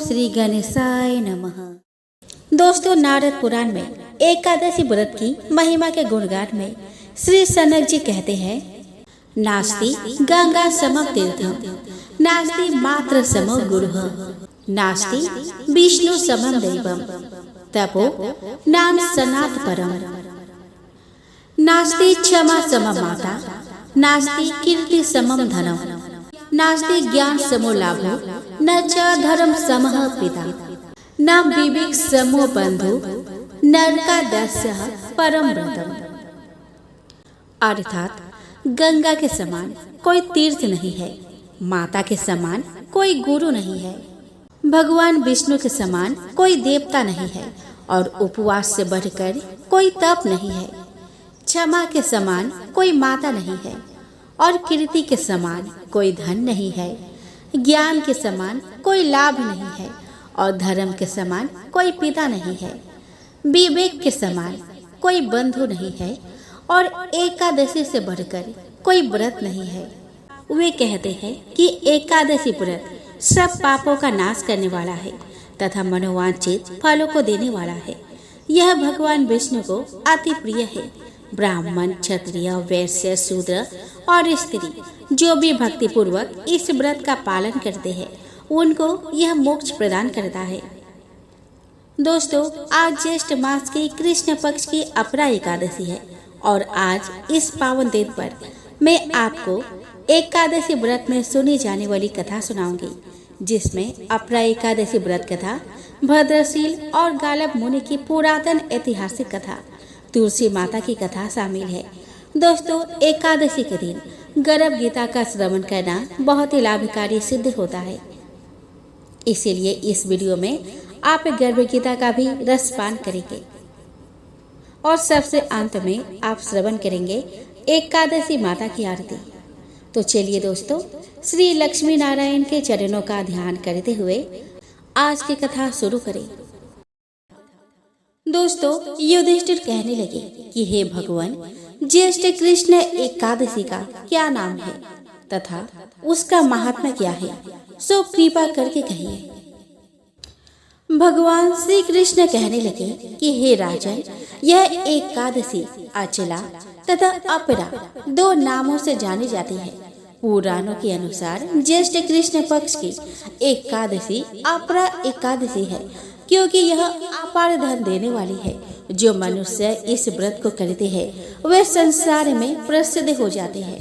श्री गणेशाय नमः। दोस्तों, नारद पुराण में एकादशी व्रत की महिमा के गुणगान में श्री सनक जी कहते हैं, नास्ति गंगा समम तीर्थम, नास्ति मात्र समो गुरुः, नास्ति विष्णु समम दैवम, तपो नाम सनात परम, नास्ति क्षमा समम माता, नास्ति कीर्ति समम धनम, नास्ति ज्ञान समो लाभो, न च धर्म समः पिता, न विवेक समो बंधु, नरकादस्य परम व्रतम। अर्थात गंगा के समान कोई तीर्थ नहीं है, माता के समान कोई गुरु नहीं है, भगवान विष्णु के समान कोई देवता नहीं है और उपवास से बढ़कर कोई तप नहीं है। क्षमा के समान कोई माता नहीं है और कीर्ति के समान कोई धन नहीं है, ज्ञान के समान कोई लाभ नहीं है और धर्म के समान कोई पिता नहीं है, विवेक के समान कोई बंधु नहीं है और एकादशी से बढ़कर कोई व्रत नहीं है। वे कहते हैं कि एकादशी व्रत सब पापों का नाश करने वाला है तथा मनोवांछित फलों को देने वाला है। यह भगवान विष्णु को अति प्रिय है। ब्राह्मण, क्षत्रिय, वैश्य, शूद्र और स्त्री जो भी भक्ति पूर्वक इस व्रत का पालन करते हैं उनको यह मोक्ष प्रदान करता है। दोस्तों, आज ज्येष्ठ मास की कृष्ण पक्ष की अपरा एकादशी है और आज इस पावन दिन पर मैं आपको एकादशी व्रत में सुनी जाने वाली कथा सुनाऊंगी, जिसमें अपरा एकादशी व्रत कथा, भद्रशील और गालब मुनि की पुरातन ऐतिहासिक कथा, तुलसी माता की कथा शामिल है। दोस्तों, एकादशी के दिन गर्भ गीता का श्रवण करना बहुत ही लाभकारी सिद्ध होता है। इसीलिए इस वीडियो में आप गर्भ गीता का भी रसपान करेंगे और सबसे अंत में आप श्रवण करेंगे एकादशी माता की आरती। तो चलिए दोस्तों, श्री लक्ष्मी नारायण के चरणों का ध्यान करते हुए आज की कथा शुरू करें। दोस्तों, युधिष्ठिर कहने लगे कि हे भगवान, ज्येष्ठ कृष्ण एकादशी का क्या नाम है तथा उसका महात्मा क्या है, सो कृपा करके कहिए। भगवान श्री कृष्ण कहने लगे कि हे राजन, यह एकादशी अचला तथा अपरा दो नामों से जानी जाती है। पुराणों के अनुसार ज्येष्ठ कृष्ण पक्ष की एकादशी अपरा एकादशी है, क्योंकि यह अपार धन देने वाली है। जो मनुष्य इस व्रत को करते हैं वे संसार में प्रसिद्ध हो जाते हैं।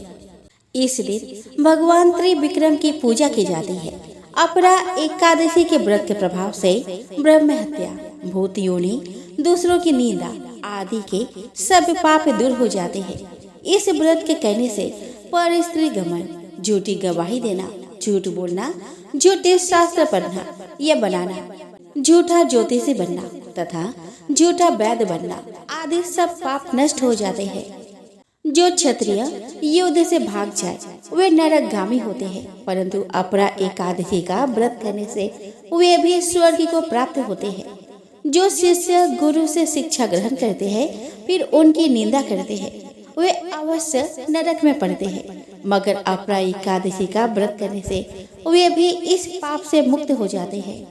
इस दिन भगवान त्रिविक्रम की पूजा की जाती है। अपरा एकादशी के व्रत के प्रभाव से ब्रह्म हत्या, भूत योनि, दूसरों की निंदा आदि के सब पाप दूर हो जाते हैं। इस व्रत के करने से पर स्त्री गमन, झूठी गवाही देना, झूठ बोलना, झूठे शास्त्र पढ़ना या बनाना, झूठा ज्योतिषी बनना तथा झूठा वैद्य बनना आदि सब पाप नष्ट हो जाते हैं। जो क्षत्रिय युद्ध से भाग जाए वे नरकगामी होते हैं, परंतु अपरा एकादशी का व्रत करने से वे भी स्वर्ग को प्राप्त होते हैं। जो शिष्य गुरु से शिक्षा ग्रहण करते हैं फिर उनकी निंदा करते हैं वे अवश्य नरक में पड़ते हैं, मगर अपरा एकादशी का व्रत करने से वे भी इस पाप से मुक्त हो जाते हैं।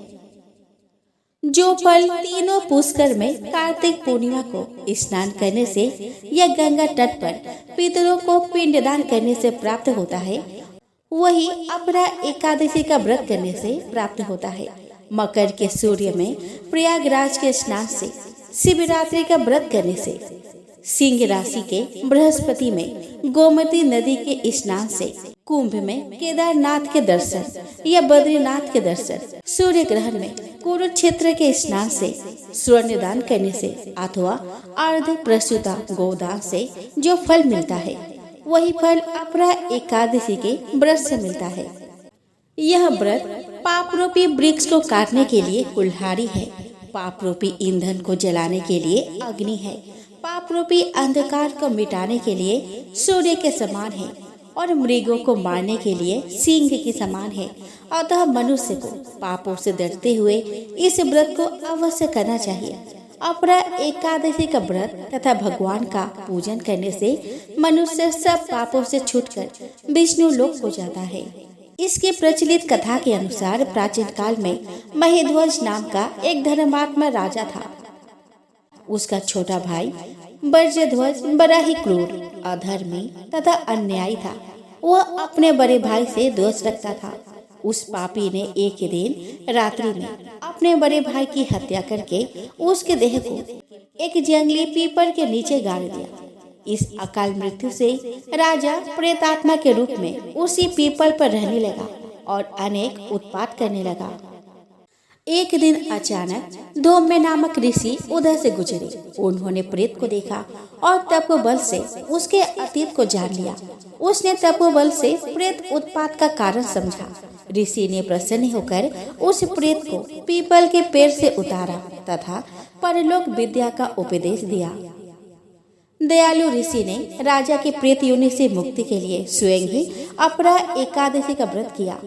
जो फल तीनों पुष्कर में कार्तिक पूर्णिमा को स्नान करने से या गंगा तट पर पितरों को पिंडदान करने से प्राप्त होता है, वही अपरा एकादशी का व्रत करने से प्राप्त होता है। मकर के सूर्य में प्रयागराज के स्नान से, शिवरात्रि का व्रत करने से, सिंह राशि के बृहस्पति में गोमती नदी के स्नान से, कुंभ में केदारनाथ के दर्शन या बद्रीनाथ के दर्शन, सूर्य ग्रहण में कुरुक्षेत्र के स्नान से, स्वर्ण दान करने से अथवा अर्ध प्रसूता गोदान से जो फल मिलता है वही फल अपरा एकादशी के व्रत से मिलता है। यह व्रत पाप रूपी वृक्ष को काटने के लिए कुल्हाड़ी है, पाप रूपी ईंधन को जलाने के लिए अग्नि है, पाप रूपी अंधकार को मिटाने के लिए सूर्य के समान है और मृगों को मारने के लिए सिंह के समान है। अतः मनुष्य को पापों से डरते हुए इस व्रत को अवश्य करना चाहिए। अपरा एकादशी का व्रत तथा भगवान का पूजन करने से मनुष्य सब पापों से छूटकर विष्णु लोक हो जाता है। इसके प्रचलित कथा के अनुसार प्राचीन काल में महीध्वज नाम का एक धर्मात्मा राजा था। उसका छोटा भाई बज्रध्वज बड़ा ही क्रूर, अधर्मी तथा अन्यायी था। वह अपने बड़े भाई से दोष रखता था। उस पापी ने एक दिन रात्रि में अपने बड़े भाई की हत्या करके उसके देह को एक जंगली पीपल के नीचे गाड़ दिया। इस अकाल मृत्यु से राजा प्रेतात्मा के रूप में उसी पीपल पर रहने लगा और अनेक उत्पात करने लगा। एक दिन अचानक धौम्य नामक ऋषि उधर से गुजरे। उन्होंने प्रेत को देखा और तपोबल से उसके अतीत को जान लिया। उसने तपोबल से प्रेत उत्पात का कारण समझा। ऋषि ने प्रसन्न होकर उस प्रेत को पीपल के पेड़ से उतारा तथा परलोक विद्या का उपदेश दिया। दयालु ऋषि ने राजा के प्रेत योनि से मुक्ति के लिए स्वयं ही अपरा एकादशी का व्रत किया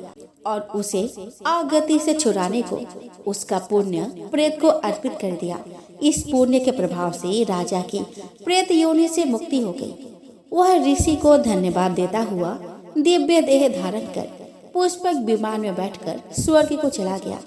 और उसे आगति से छुड़ाने को उसका पुण्य प्रेत को अर्पित कर दिया। इस पुण्य के प्रभाव से राजा की प्रेत योनि से मुक्ति हो गई। वह ऋषि को धन्यवाद देता हुआ दिव्य देह धारण कर पुष्पक विमान में बैठकर स्वर्ग को चला गया।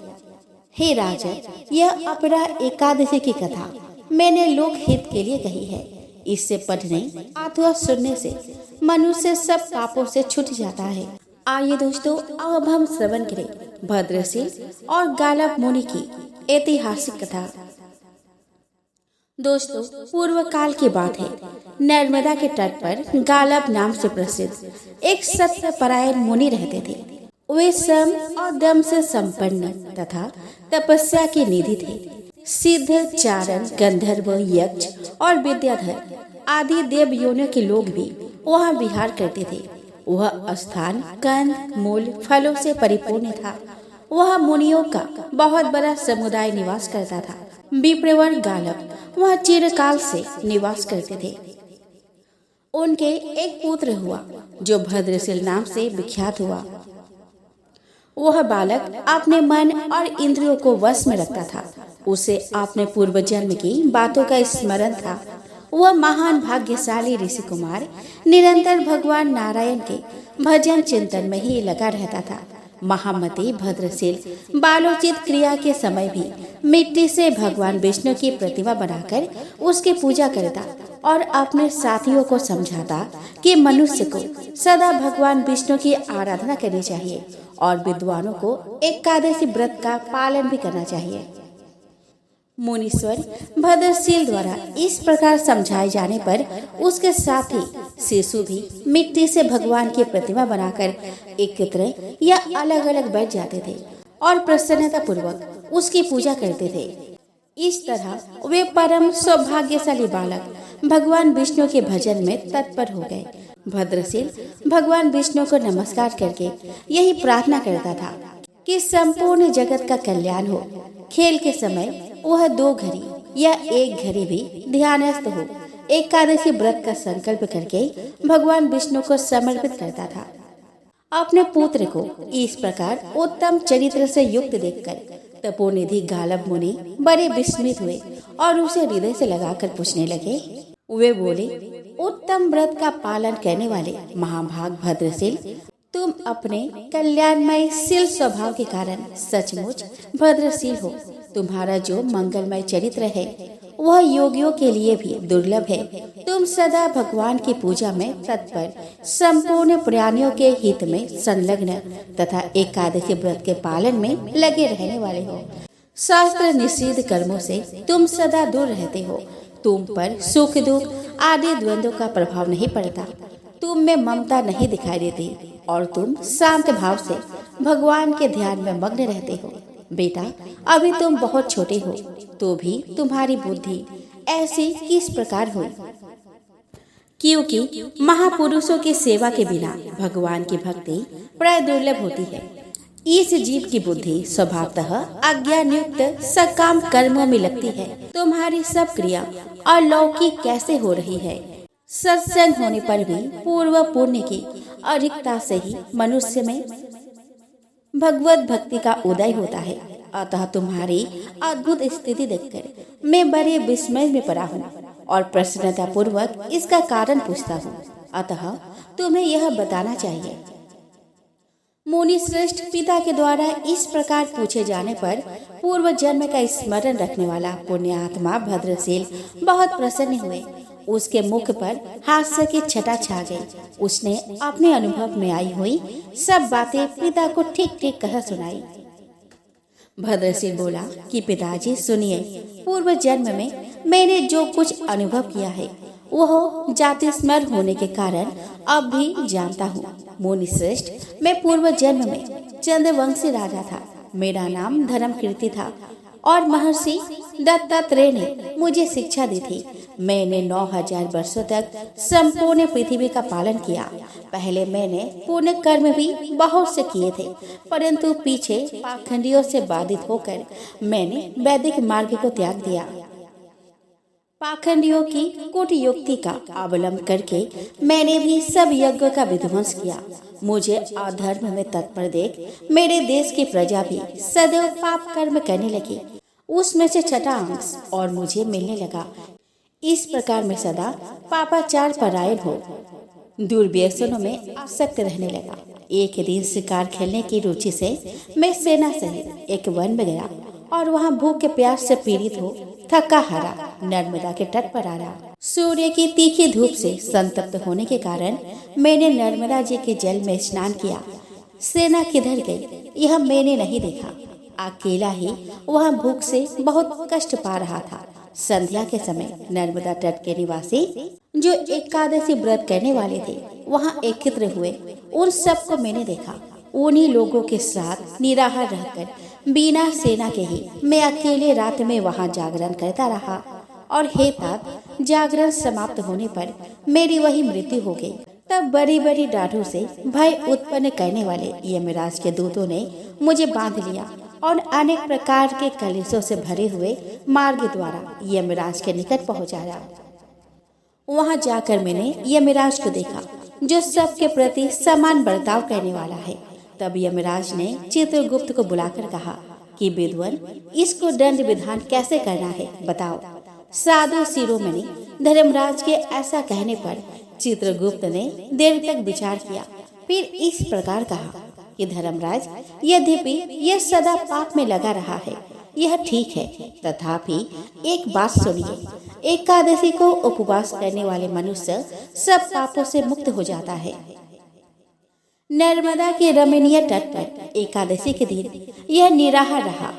हे राजा, यह अपरा एकादशी की कथा मैंने लोक हित के लिए कही है। इससे पढ़ने अथवा सुनने से मनुष्य सब पापों से छूट जाता है। आइए दोस्तों, अब हम श्रवण करें भद्रसेन और गालब मुनि की ऐतिहासिक कथा। दोस्तों, पूर्व काल की बात है। नर्मदा के तट पर गालब नाम से प्रसिद्ध एक सत्यपरायण मुनि रहते थे। वे सम और दम से संपन्न तथा तपस्या के निधि थे। सिद्ध, चारण, गंधर्व, यक्ष और विद्याधर आदि देव योनियों के लोग भी वहाँ विहार करते थे। वह स्थान कंद, मूल, फलों से परिपूर्ण था। वह मुनियों का बहुत बड़ा समुदाय निवास करता था। विप्रवर गालब वह चिरकाल से निवास करते थे। उनके एक पुत्र हुआ जो भद्रसेन नाम से विख्यात हुआ। वह बालक अपने मन और इंद्रियों को वश में रखता था। उसे अपने पूर्व जन्म की बातों का स्मरण था। वह महान भाग्यशाली ऋषि कुमार निरंतर भगवान नारायण के भजन चिंतन में ही लगा रहता था। महामती भद्रसेन बालोचित क्रिया के समय भी मिट्टी से भगवान विष्णु की प्रतिमा बनाकर उसकी पूजा करता और अपने साथियों को समझाता कि मनुष्य को सदा भगवान विष्णु की आराधना करनी चाहिए और विद्वानों को एकादशी व्रत का पालन भी करना चाहिए। मुनीश्वर भद्रसेन द्वारा इस प्रकार समझाए जाने पर उसके साथी शिशु भी मिट्टी से भगवान की प्रतिमा बनाकर एकत्र या अलग अलग बैठ जाते थे और प्रसन्नता पूर्वक उसकी पूजा करते थे। इस तरह वे परम सौभाग्यशाली बालक भगवान विष्णु के भजन में तत्पर हो गए। भद्रसेन भगवान विष्णु को नमस्कार करके यही प्रार्थना करता था कि संपूर्ण जगत का कल्याण हो। खेल के समय वह 2 घड़ी या 1 घड़ी भी ध्यानस्थ हो एकादशी व्रत का संकल्प करके भगवान विष्णु को समर्पित करता था। अपने पुत्र को इस प्रकार उत्तम चरित्र से युक्त देखकर तपोनिधि गालब मुनि बड़े विस्मित हुए और उसे हृदय से लगाकर पूछने लगे। वे बोले, उत्तम व्रत का पालन करने वाले महाभाग भद्रसेन, तुम अपने कल्याणमय शील स्वभाव के कारण सचमुच भद्रशील हो। तुम्हारा जो मंगलमय चरित्र है वह योगियों के लिए भी दुर्लभ है। तुम सदा भगवान की पूजा में तत्पर, संपूर्ण प्राणियों के हित में संलग्न तथा एकादशी व्रत के पालन में लगे रहने वाले हो। शास्त्र निषिद्ध कर्मों से तुम सदा दूर रहते हो। तुम पर सुख दुख आदि द्वंद्वों का प्रभाव नहीं पड़ता। तुम में ममता नहीं दिखाई देती और तुम शांत भाव से भगवान के ध्यान में मग्न रहते हो। बेटा, अभी तुम बहुत छोटे हो तो भी तुम्हारी बुद्धि ऐसी किस प्रकार हुई? क्योंकि महापुरुषों की सेवा के बिना भगवान की भक्ति प्राय दुर्लभ होती है। इस जीव की बुद्धि स्वभावतः अज्ञान युक्त सकाम कर्मों में लगती है। तुम्हारी सब क्रिया अलौकिक कैसे हो रही है? सत्संग होने पर भी पूर्व पुण्य की अधिकता से ही मनुष्य में भगवत भक्ति का उदय होता है। अतः तुम्हारी अद्भुत स्थिति देखकर मैं बड़े विस्मय में पड़ा हूँ और प्रसन्नता पूर्वक इसका कारण पूछता हूँ। अतः तुम्हें यह बताना चाहिए। मुनि श्रेष्ठ पिता के द्वारा इस प्रकार पूछे जाने पर पूर्व जन्म का स्मरण रखने वाला पुण्यात्मा भद्रशील बहुत प्रसन्न हुए। उसके मुख पर हास्य की छटा छा गई। उसने अपने अनुभव में आई हुई सब बातें पिता को ठीक ठीक कह सुनाई। भद्रशील बोला कि पिताजी सुनिए, पूर्व जन्म में मैंने जो कुछ अनुभव किया है वह जाति स्मर होने के कारण अब भी जानता हूँ। मुनि श्रेष्ठ, मैं पूर्व जन्म में चंद्रवंशी राजा था। मेरा नाम धर्मकीर्ति था और महर्षि दत्तात्रेय ने मुझे शिक्षा दी थी। मैंने 9000 वर्षों तक संपूर्ण पृथ्वी का पालन किया। पहले मैंने पुण्य कर्म भी बहुत से किए थे, परंतु पीछे पाखंडियों से बाधित होकर मैंने वैदिक मार्ग को त्याग दिया। पाखंडियों की कूटयुक्ति का अवलंब करके मैंने भी सब यज्ञ का विध्वंस किया। मुझे अधर्म में तत्पर देख मेरे देश की प्रजा भी सदैव पाप कर्म करने लगी। उसमें से छठा अंश और मुझे मिलने लगा। इस प्रकार मैं सदा पापाचार परायण हो दुर्व्यसनों में आसक्त रहने लगा। एक दिन शिकार खेलने की रुचि से मैं सेना सहित एक वन में गया और वहाँ भूख के प्यास से पीड़ित हो थका हारा नर्मदा के तट पर आ रहा। सूर्य की तीखी धूप से संतप्त होने के कारण मैंने नर्मदा जी के जल में स्नान किया। सेना किधर गई यह मैंने नहीं देखा। अकेला ही वहाँ भूख से बहुत कष्ट पा रहा था। संध्या के समय नर्मदा तट के निवासी जो एकादशी व्रत करने वाले थे वहाँ एकत्र हुए। उन सबको मैंने देखा। उन्हीं लोगों के साथ निराहार रहकर बिना सेना के ही मैं अकेले रात में वहाँ जागरण करता रहा और हे तात, जागरण समाप्त होने पर मेरी वही मृत्यु हो गई। तब बड़ी बड़ी डाढ़ों से भय उत्पन्न करने वाले यमराज के दूतों ने मुझे बांध लिया और अनेक प्रकार के कलेशों से भरे हुए मार्ग द्वारा यमराज के निकट पहुंचाया। वहां जाकर मैंने यमराज को देखा जो सबके प्रति समान बर्ताव करने वाला है। तब यमराज ने चित्रगुप्त को बुलाकर कहा कि विद्वान, इसको दंड विधान कैसे करना है बताओ। साधु शिरोमणि धर्मराज के ऐसा कहने पर चित्रगुप्त ने देर तक विचार किया। फिर इस प्रकार कहा कि धर्मराज, यद्यपि यह सदा पाप में लगा रहा है यह ठीक है, तथापि एक बात सुनिए। एकादशी को उपवास करने वाले मनुष्य सब पापों से मुक्त हो जाता है। नर्मदा के रमणीय तट पर एकादशी के दिन यह निराहार रहा।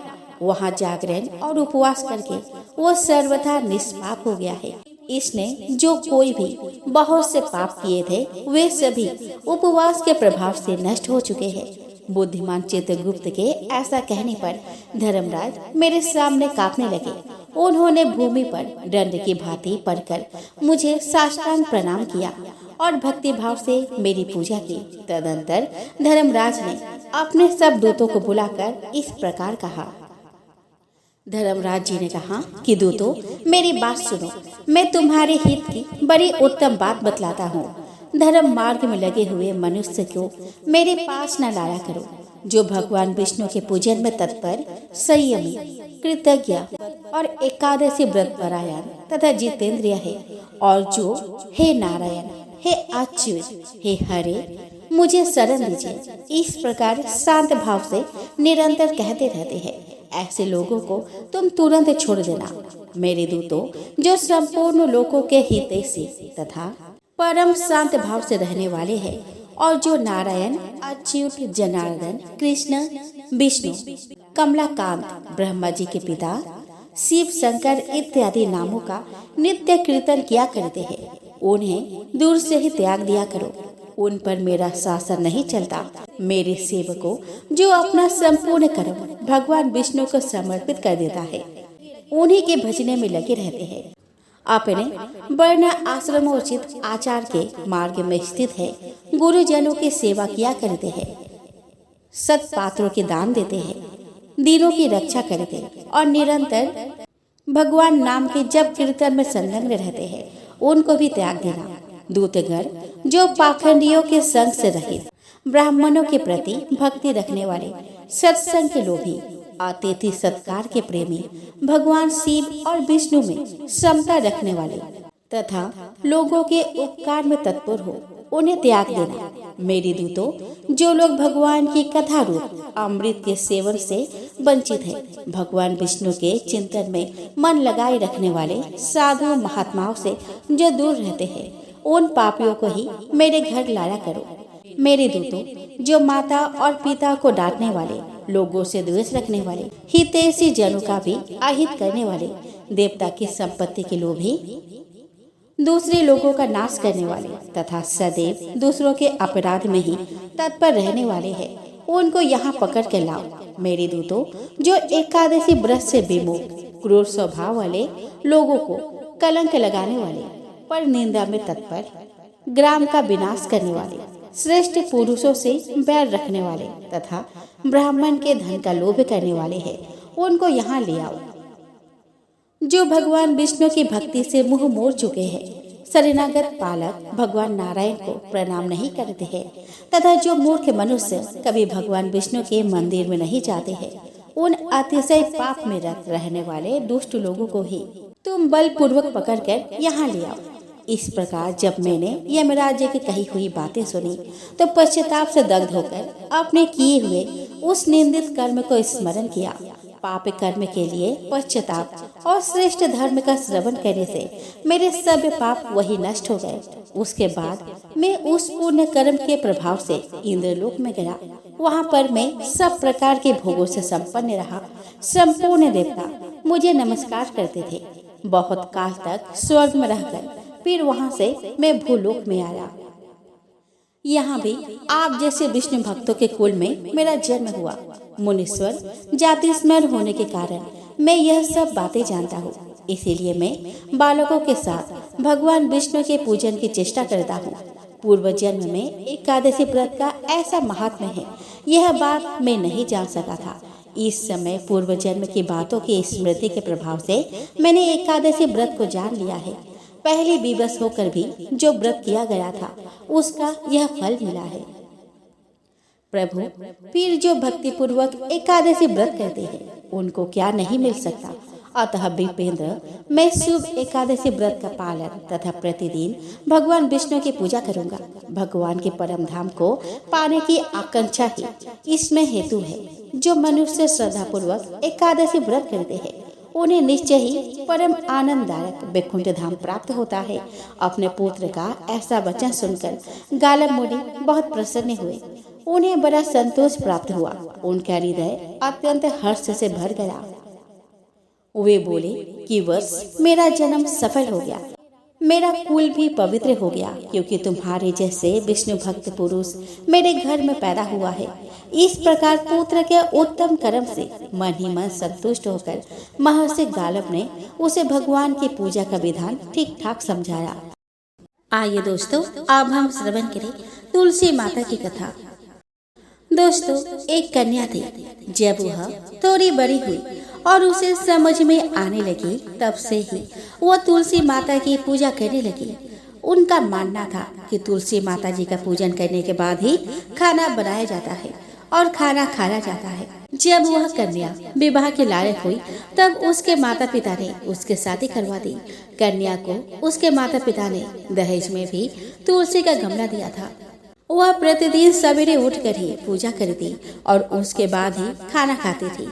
वहाँ जागरण और उपवास करके वो सर्वथा निष्पाप हो गया है। इसने जो कोई भी बहुत से पाप किए थे वे सभी उपवास के प्रभाव से नष्ट हो चुके हैं। बुद्धिमान चित्रगुप्त के ऐसा कहने पर धर्मराज मेरे सामने कांपने लगे। उन्होंने भूमि पर दंड की भांति पड़कर मुझे साष्टांग प्रणाम किया और भक्ति भाव से मेरी पूजा की। तदंतर धर्मराज ने अपने सब दूतों को बुलाकर इस प्रकार कहा। धर्मराज जी ने कहा कि दूतों, मेरी बात सुनो। मैं तुम्हारे हित की बड़ी उत्तम बात बतलाता हूँ। धर्म मार्ग में लगे हुए मनुष्य को मेरे पास न लाया करो। जो भगवान विष्णु के पूजन में तत्पर, संयमी, कृतज्ञ और एकादशी व्रत परायण तथा जितेंद्रिय है और जो हे नारायण, हे अच्युत, हे हरे, मुझे शरण दीजिए, इस प्रकार शांत भाव से निरंतर कहते रहते हैं, ऐसे लोगों को तुम तुरंत छोड़ देना। मेरे दूतों, जो संपूर्ण लोगों के हितैषी तथा परम शांत भाव से रहने वाले हैं और जो नारायण, अच्युत, जनार्दन, कृष्ण, विष्णु, कमलाकांत, ब्रह्मा जी के पिता, शिव, शंकर इत्यादि नामों का नित्य कीर्तन किया करते हैं, उन्हें दूर से ही त्याग दिया करो। उन पर मेरा शासन नहीं चलता। मेरे सेवकों, जो अपना संपूर्ण कर्म भगवान विष्णु को समर्पित कर देता है, उन्हीं के भजने में लगे रहते हैं। अपने वर्ण आश्रमोचित आचार के मार्ग में स्थित है। गुरुजनों की सेवा किया करते हैं, सत पात्रों के दान देते हैं, दीनों की रक्षा करते हैं और निरंतर भगवान नाम के जप कीर्तन में संलग्न रहते हैं, उनको भी त्याग देना। दूतगण, जो पाखंडियों के संग से रहित, ब्राह्मणों के प्रति भक्ति रखने वाले, सत्संग के लोभी, अतिथि सत्कार के प्रेमी, भगवान शिव और विष्णु में समता रखने वाले तथा लोगों के उपकार में तत्पर हो, उन्हें त्याग देना। मेरी दूतों, जो लोग भगवान की कथा रूप अमृत के सेवन से वंचित हैं, भगवान विष्णु के चिंतन में मन लगाए रखने वाले साधु महात्माओं से जो दूर रहते हैं, उन पापियों को ही मेरे घर लाया करो। मेरे दूतों, जो माता और पिता को डांटने वाले, लोगों से द्वेष रखने वाले, हितैषी जनों का भी अहित करने वाले, देवता की संपत्ति के लोभी, दूसरे लोगों का नाश करने वाले तथा सदैव दूसरों के अपराध में ही तत्पर रहने वाले हैं, उनको यहाँ पकड़ कर लाओ। मेरे दूतों, जो एकादशी व्रत से विमुख, क्रूर स्वभाव वाले लोगों को कलंक लगाने वाले, पर निंदा में तत्पर, ग्राम का विनाश करने वाले, श्रेष्ठ पुरुषों से बैर रखने वाले तथा ब्राह्मण के धन का लोभ करने वाले हैं, उनको यहाँ ले आओ। जो भगवान विष्णु की भक्ति से मुंह मोड़ चुके हैं, शरणागत पालक भगवान नारायण को प्रणाम नहीं करते हैं तथा जो मूर्ख मनुष्य कभी भगवान विष्णु के मंदिर में नहीं जाते हैं, उन अतिशय पाप में रत रहने वाले दुष्ट लोगों को ही तुम बलपूर्वक पकड़कर यहाँ ले आओ। इस प्रकार जब मैंने यमराज जी की कही हुई बातें सुनी तो पश्चाताप से दग्ध होकर अपने किए हुए उस निंदित कर्म को स्मरण किया। पाप कर्म के लिए पश्चाताप और श्रेष्ठ धर्म का श्रवण करने से मेरे सब पाप वही नष्ट हो गए। उसके बाद मैं उस पुण्य कर्म के प्रभाव से इंद्रलोक में गया। वहाँ पर मैं सब प्रकार के भोगों से संपन्न रहा। संपूर्ण देवता मुझे नमस्कार करते थे। बहुत काल तक स्वर्ग में रहकर फिर वहाँ से मैं भूलोक में आया। यहाँ भी आप जैसे विष्णु भक्तों के कुल में मेरा जन्म हुआ। मुनीश्वर जाति स्मरण होने के कारण मैं यह सब बातें जानता हूँ। इसीलिए मैं बालकों के साथ भगवान विष्णु के पूजन की चेष्टा करता हूँ। पूर्व जन्म में एकादशी व्रत का ऐसा महात्म्य है, यह बात मैं नहीं जान सका था। इस समय पूर्व जन्म की बातों की स्मृति के प्रभाव से मैंने एकादशी व्रत को जान लिया है। पहले विवश होकर भी जो व्रत किया गया था, उसका यह फल मिला है। प्रभु, फिर जो भक्ति पूर्वक एकादशी व्रत करते हैं, उनको क्या नहीं मिल सकता। अतः विपेंद्र, मैं शुभ एकादशी व्रत का पालन तथा प्रतिदिन भगवान विष्णु की पूजा करूंगा। भगवान के परम धाम को पाने की आकांक्षा ही इसमें हेतु है। जो मनुष्य श्रद्धा पूर्वक एकादशी व्रत करते हैं, उन्हें निश्चय ही परम आनंददायक वैकुंठ धाम प्राप्त होता है। अपने पुत्र का ऐसा वचन सुनकर गालव मुनि बहुत प्रसन्न हुए। उन्हें बड़ा संतोष प्राप्त हुआ। उनका हृदय अत्यंत हर्ष से भर गया। वे बोले कि बस मेरा जन्म सफल हो गया, मेरा कुल भी पवित्र हो गया, क्योंकि तुम्हारे जैसे विष्णु भक्त पुरुष मेरे घर में पैदा हुआ है। इस प्रकार पुत्र के उत्तम कर्म से मन ही मन संतुष्ट होकर महर्षि गालव ने उसे भगवान की पूजा का विधान ठीक ठाक समझाया। आइए दोस्तों, अब हम श्रवण करें तुलसी माता की कथा। दोस्तों, एक कन्या थी। जब वह थोड़ी बड़ी हुई और उसे समझ में आने लगी, तब से ही वह तुलसी माता की पूजा करने लगी। उनका मानना था कि तुलसी माता जी का पूजन करने के बाद ही खाना बनाया जाता है और खाना खाया जाता है। जब वह कन्या विवाह के लायक हुई, तब उसके माता पिता ने उसके शादी करवा दी। कन्या को उसके माता पिता ने दहेज में भी तुलसी का गमला दिया था। वह प्रतिदिन सवेरे उठकर ही पूजा करती और उसके बाद ही खाना खाती थी।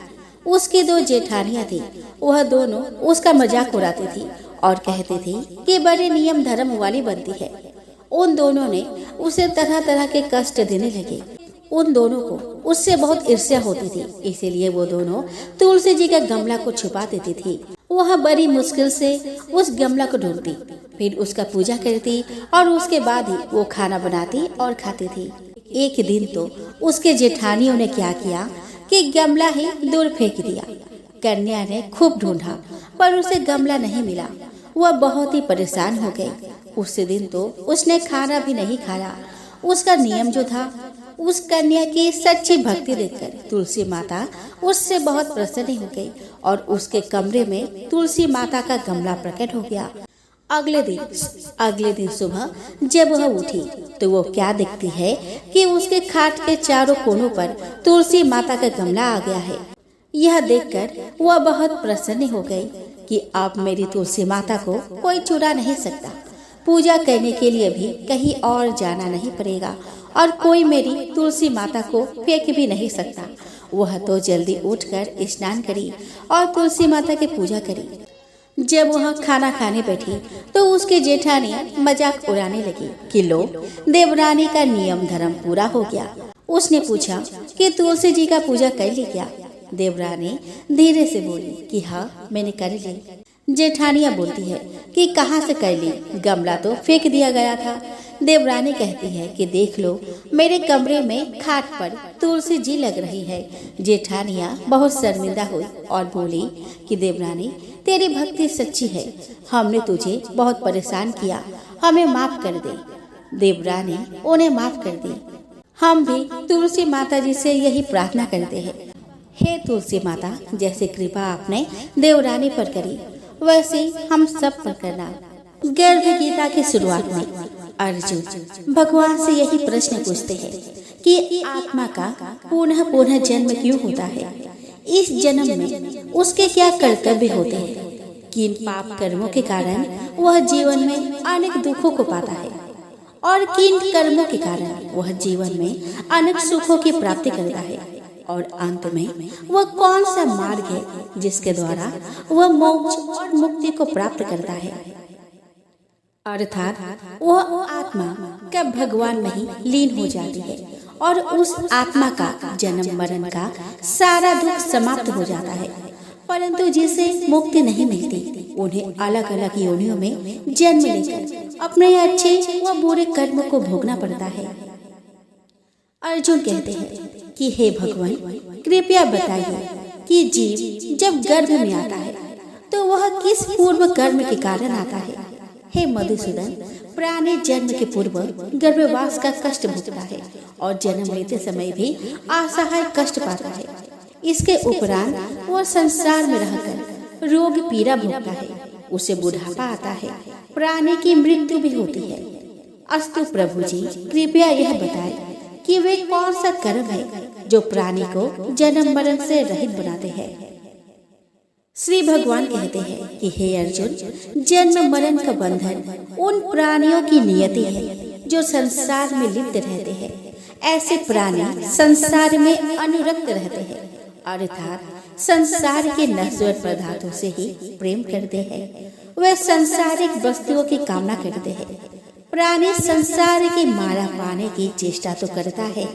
उसकी दो जेठानियां थी। वह दोनों उसका मजाक उड़ाती थी और कहती थी कि बड़े नियम धर्म वाली बनती है। उन दोनों ने उसे तरह तरह के कष्ट देने लगे। उन दोनों को उससे बहुत ईर्ष्या होती थी, इसीलिए वो दोनों तुलसी जी का गमला को छुपा देती थी। वह बड़ी मुश्किल से उस गमला को ढूंढती, फिर उसका पूजा करती और उसके बाद ही वो खाना बनाती और खाती थी। एक दिन तो उसके जेठानियों ने क्या किया कि गमला ही दूर फेंक दिया। कन्या ने खूब ढूंढा पर उसे गमला नहीं मिला। वह बहुत ही परेशान हो गई। उस दिन तो उसने खाना भी नहीं खाया। उसका नियम जो था, उस कन्या की सच्ची भक्ति देखकर तुलसी माता उससे बहुत प्रसन्न हो गई और उसके कमरे में तुलसी माता का गमला प्रकट हो गया। अगले दिन सुबह जब वह उठी तो वो क्या देखती है कि उसके खाट के चारों कोनों पर तुलसी माता का गमला आ गया है। यह देखकर वह बहुत प्रसन्न हो गई कि अब मेरी तुलसी माता को कोई चुरा नहीं सकता। पूजा करने के लिए भी कहीं और जाना नहीं पड़ेगा और कोई मेरी तुलसी माता को फेंक भी नहीं सकता। वह तो जल्दी उठकर स्नान करी और तुलसी माता की पूजा करी। जब वह खाना खाने बैठी तो उसके जेठानी मजाक उड़ाने लगी कि लो, देवरानी का नियम धर्म पूरा हो गया। उसने पूछा कि तुलसी जी का पूजा कर ली क्या? देवरानी धीरे से बोली कि हाँ, मैंने कर ली। जेठानिया बोलती है कि कहाँ से कर ली? गमला तो फेंक दिया गया था। देवरानी कहती है कि देख लो, मेरे कमरे में खाट पर तुलसी जी लग रही है। जेठानिया बहुत शर्मिंदा हुई और बोली कि देवरानी, तेरी भक्ति सच्ची है, हमने तुझे बहुत परेशान किया, हमें माफ कर दे। देवरानी उन्हें माफ कर दी। हम भी तुलसी माता जी से यही प्रार्थना करते हैं, हे तुलसी माता, जैसे कृपा आपने देवरानी पर करी वैसे हम सब पर करना। गर्भ गीता की शुरुआत में अर्जुन भगवान से यही प्रश्न पूछते हैं कि आत्मा का पुनः पुनः जन्म क्यों होता है? इस जन्म में उसके क्या कर्तव्य होते हैं? किन पाप कर्मों के कारण वह जीवन में अनेक दुखों को पाता है और किन कर्मों के कारण वह जीवन में अनेक सुखों की प्राप्ति करता है? और अंत में वह कौन सा मार्ग है जिसके द्वारा वह मोक्ष और मुक्ति को प्राप्त करता है? अर्थात वह आत्मा कब भगवान में ही लीन हो जाती है और उस आत्मा का जन्म मरण का सारा दुख समाप्त हो जाता है। परंतु जिसे मुक्ति नहीं मिलती, उन्हें अलग अलग योनियों में जन्म लेकर अपने अच्छे व बुरे कर्म को भोगना पड़ता है। अर्जुन कहते हैं कि हे भगवान, कृपया बताइए कि जीव जब गर्भ में आता है तो वह किस पूर्व कर्म के कारण आता है? हे मधुसूदन, प्राणी जन्म के पूर्व गर्भवास का कष्ट भोगता है और जन्म लेते समय भी असहाय कष्ट पाता है। इसके उपरांत वह संसार में रहकर रोग पीड़ा भोगता है, उसे बुढ़ापा आता है, प्राणी की मृत्यु भी होती है। अस्तु प्रभु जी, कृपया यह बताएं कि वे कौन सा कर्म है जो प्राणी को जन्म मरण से रहित बनाते हैं? श्री भगवान कहते हैं कि हे अर्जुन, जन्म मरण का बंधन उन प्राणियों की नियति है जो संसार में लिप्त रहते हैं। ऐसे प्राणी संसार में अनुरक्त रहते हैं, अर्थात संसार के नश्वर पदार्थों से ही प्रेम करते हैं। वे संसारिक वस्तुओं की कामना करते हैं। प्राणी संसार की माला पाने की चेष्टा तो करता है,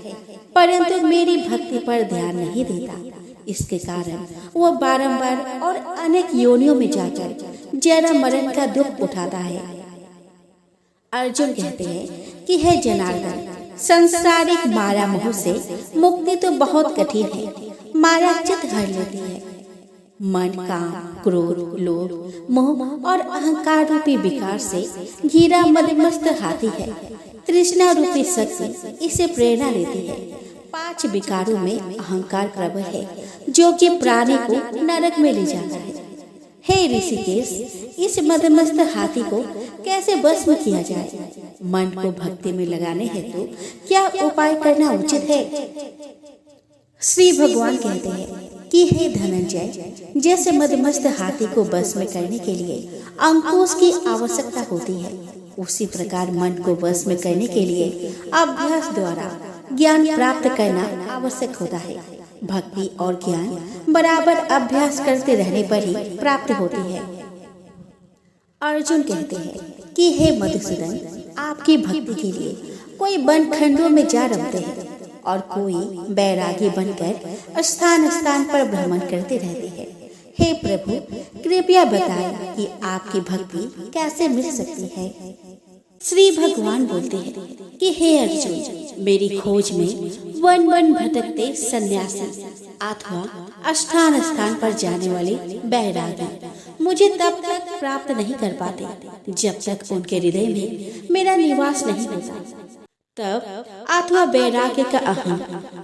परंतु मेरी भक्ति पर ध्यान नहीं देता। इसके कारण वह बारंबार और अनेक योनियों में जाकर जन्म मरण का दुख उठाता है। अर्जुन कहते हैं कि हे जनार्दन, संसारिक माया मोह से मुक्ति तो बहुत कठिन है। माया चित हर लेती है। मन, काम, क्रोध, लोभ, मोह और अहंकार रूपी विकार से घिरा मदमस्त हाथी है। तृष्णा रूपी शक्ति इसे प्रेरणा देती है। 5 विकारों में अहंकार प्रबल है जो कि प्राणी को नरक में ले जाता है। हे ऋषिकेश, इस मदमस्त हाथी को कैसे भस्म किया जाए? मन को भक्ति में लगाने हेतु क्या उपाय करना उचित है? श्री भगवान कहते हैं कि हे धनंजय, जैसे मदमस्त हाथी को वश में करने के लिए अंकुश की आवश्यकता होती है, उसी प्रकार मन को वश में करने के लिए अभ्यास द्वारा ज्ञान प्राप्त करना आवश्यक होता है। भक्ति और ज्ञान बराबर अभ्यास करते रहने पर ही प्राप्त होती है। अर्जुन कहते हैं कि हे मधुसूदन, आपकी भक्ति के लिए कोई वन खंडों में जा रमते हैं और कोई बैरागी बनकर स्थान स्थान पर भ्रमण करते रहते हैं। हे प्रभु, कृपया बताएं कि आपकी भक्ति कैसे मिल सकती है? श्री भगवान बोलते हैं कि हे अर्जुन, मेरी खोज में वन वन भटकते सन्यासी अथवा स्थान स्थान पर जाने वाले बैरागी मुझे तब तक प्राप्त नहीं कर पाते जब तक उनके हृदय में मेरा निवास नहीं होता। तब अथवा वैराग्य का अहम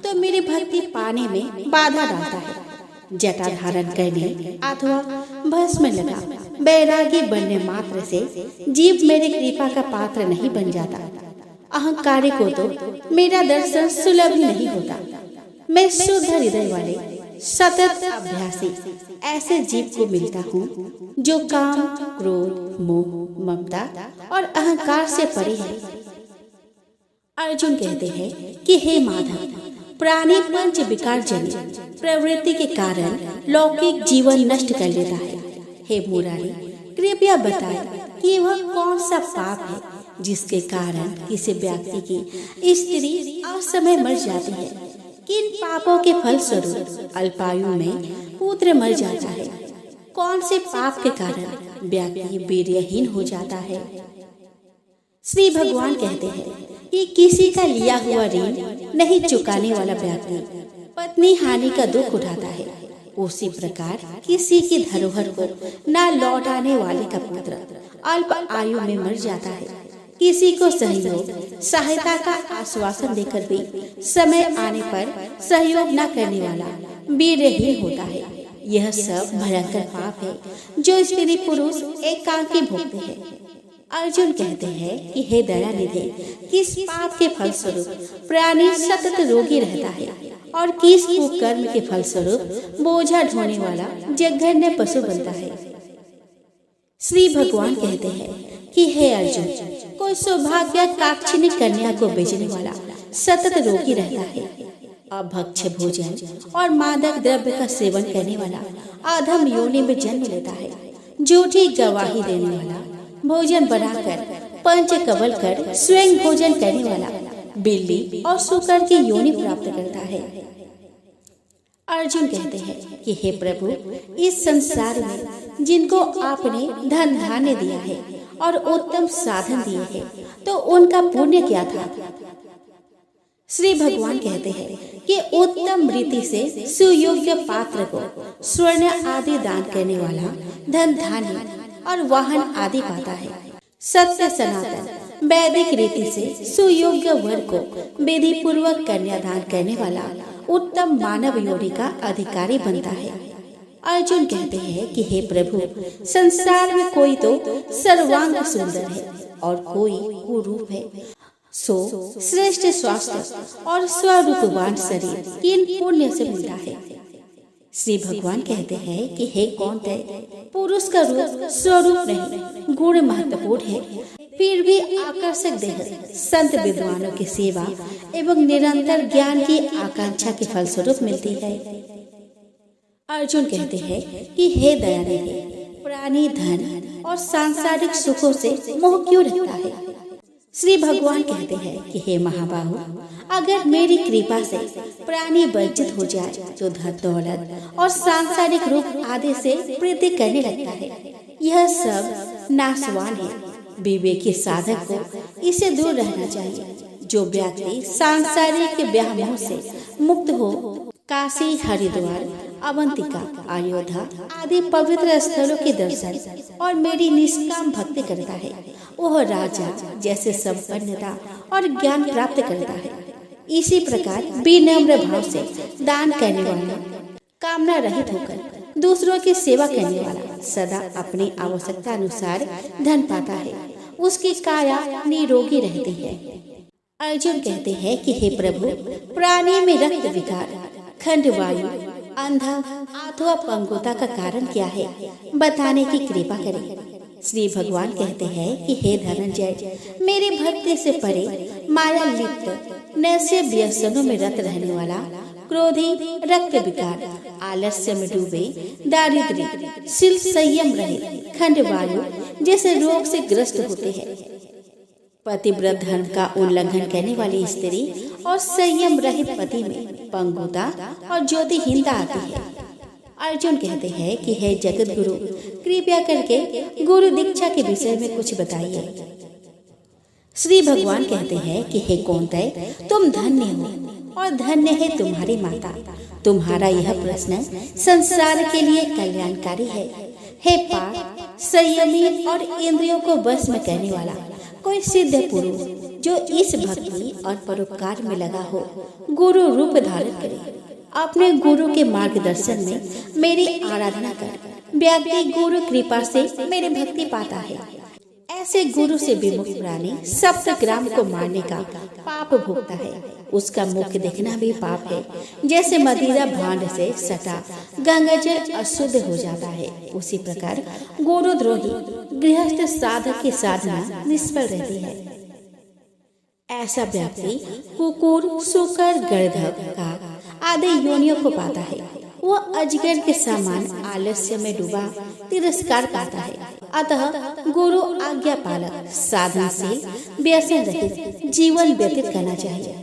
तो मेरी भक्ति पाने में बाधा डालता है। जटा धारण करने अथवा भस्म लगा वैरागी बनने मात्र से जीव मेरे कृपा का पात्र नहीं बन जाता। अहंकारी को तो मेरा दर्शन सुलभ ही नहीं होता। मैं शुद्ध हृदय वाले सतत अभ्यासी ऐसे जीव को मिलता हूँ जो काम, क्रोध, मोह, ममता और अहंकार से परे है। अर्जुन कहते हैं कि हे माधव, प्राणी पंच विकार जनित प्रवृत्ति के कारण लौकिक जीवन नष्ट कर लेता है। हे मुरारी, कृपया बताएं कि वह कौन सा पाप है जिसके कारण किसी व्यक्ति की स्त्री असमय मर जाती है। किन पापों के फलस्वरूप अल्पायु में पुत्र मर जाता है। कौन से पाप के कारण व्यक्ति वीर्यहीन हो जाता है। श्री भगवान कहते हैं कि किसी का लिया हुआ ऋण नहीं चुकाने वाला व्यक्ति पत्नी हानि का दुख उठाता है, उसी प्रकार किसी की धरोहर को न लौटाने वाले का पुत्र अल्प आयु में मर जाता है। किसी को सहयोग, सहायता का आश्वासन देकर भी समय आने पर सहयोग न करने वाला वीर्यहीन होता है। यह सब भयंकर पाप है जो स्त्री पुरुष एकांकी भोगते हैं। अर्जुन कहते हैं कि हे दयानिधि, किस पाप के फलस्वरूप प्राणी सतत रोगी रहता है और किस कुकर्म के फलस्वरूप बोझा ढोने वाला जघन्य पशु बनता है। श्री भगवान कहते हैं कि हे अर्जुन, कोई सौभाग्य काक्षिणी कन्या को बेचने वाला सतत रोगी रहता है। अभक्ष्य भोजन और मादक द्रव्य का सेवन करने वाला अधम योनि में जन्म लेता है। झूठी गवाही देने वाला, भोजन बनाकर पंच कबल कर स्वयं भोजन करने वाला बिल्ली और सूकर की योनि प्राप्त करता है। अर्जुन कहते हैं कि हे प्रभु, इस संसार में जिनको आपने धन धान्य दिया है और उत्तम साधन दिए हैं, तो उनका पुण्य क्या था। श्री भगवान कहते हैं कि उत्तम रीति से सुयोग्य पात्र को स्वर्ण आदि दान करने वाला धन धान्य और वाहन आदि पाता है। सत्य सनातन वैदिक रीति से सुयोग्य वर को विधि पूर्वक कन्यादान करने वाला उत्तम मानव योनि का अधिकारी बनता है। अर्जुन कहते हैं कि हे प्रभु, संसार में कोई तो सर्वांग सुंदर है और कोई कुरूप है। सो श्रेष्ठ स्वास्थ्य और स्वरूपवान शरीर किन पुण्य से मिलता है। श्री भगवान कहते हैं कि हे कौन है, पुरुष का रूप स्वरूप नहीं, गुण महत्वपूर्ण है, फिर भी आकर्षक देह संत विद्वानों की सेवा एवं निरंतर ज्ञान की आकांक्षा के फलस्वरूप मिलती है। अर्जुन कहते हैं कि हे दयानिधि, प्राणी धन और सांसारिक सुखों से मोह क्यों रखता है। श्री भगवान कहते हैं कि हे महाबाहु, अगर मेरी कृपा से प्राणी वंचित हो जाए तो धन दौलत और सांसारिक रूप आदि से प्रीति करने लगता है। यह सब नाशवान है। विवेकी साधक को इसे दूर रहना चाहिए। जो व्यक्ति सांसारिक व्यामोह से मुक्त हो काशी, हरिद्वार, अवंतिका, अयोध्या आदि पवित्र स्थलों के दर्शन और मेरी निष्काम भक्ति करता है, वह राजा जैसे संपन्नता और ज्ञान प्राप्त करता है। इसी प्रकार विनम्र भाव से दान करने वाला, कामना रहित होकर दूसरों की सेवा करने वाला सदा अपनी आवश्यकता अनुसार धन पाता है। उसकी काया निरोगी रहती है। अर्जुन कहते हैं कि हे प्रभु, प्राणी में रक्त विकार, खंडवायु, अंधा अथवा पंगुता का कारण क्या है, बताने की कृपा करें। श्री भगवान कहते हैं कि हे धनंजय, मेरी भक्ति से परे माया लिप्त नैसे व्यसनों में रत रहने वाला, क्रोधी, रक्त विकार, आलस्य में डूबे, दारिद्र्य, शील संयम रहित, खंडवायु जैसे रोग से ग्रस्त होते हैं, पतिव्रत धर्म का उल्लंघन करने वाली स्त्री और संयम रहित पति में पंगुता और ज्योतिहीनता आती है। अर्जुन कहते हैं कि हे जगत गुरु, कृपया करके गुरु दीक्षा के विषय में कुछ बताइए। श्री भगवान कहते हैं कि हे कौंतेय, तुम धन्य हो और धन्य है तुम्हारी माता। तुम्हारा यह प्रश्न संसार के लिए कल्याणकारी है। हे पार्थ, संयमी और इंद्रियों को वश में करने वाला कोई सिद्ध पुरुष जो इस भक्ति और परोपकार में लगा हो, गुरु रूप धारण करे। अपने गुरु के मार्गदर्शन में मेरी आराधना कर व्यक्ति गुरु कृपा से मेरी भक्ति पाता है। ऐसे गुरु से विमुख प्राणी सप्तग्राम को मारने का पाप भोगता है। उसका मुख देखना भी पाप है। जैसे मदिरा भांड से सटा गंगाजल अशुद्ध हो जाता है, उसी प्रकार गुरुद्रोही गृहस्थ साधक की साधना निष्फल रहती है। ऐसा व्यक्ति कुकुर, सूकर, गर्दभ का आदि योनियों को पाता है। वो अजगर के समान आलस्य में डूबा तिरस्कार पाता है। अतः गुरु आज्ञा पालक साधनशील व्यसन रहित जीवन व्यतीत करना चाहिए।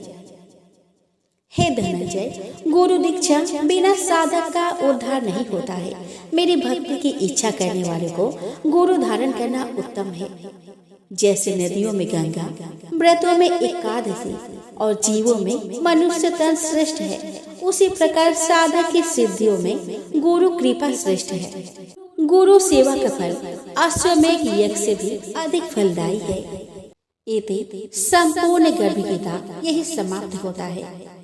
हे धनंजय, गुरु दीक्षा बिना साधक का उद्धार नहीं होता है। मेरी भक्ति की इच्छा करने वाले को गुरु धारण करना उत्तम है। जैसे नदियों में गंगा, व्रतों में एकादशी और जीवों में मनुष्य तन श्रेष्ठ है, उसी प्रकार साधक की सिद्धियों में गुरु कृपा श्रेष्ठ है। गुरु सेवा का फल अश्वमेघ यज्ञ से भी अधिक फलदायी है। इति संपूर्ण गर्भ गीता यही समाप्त होता है।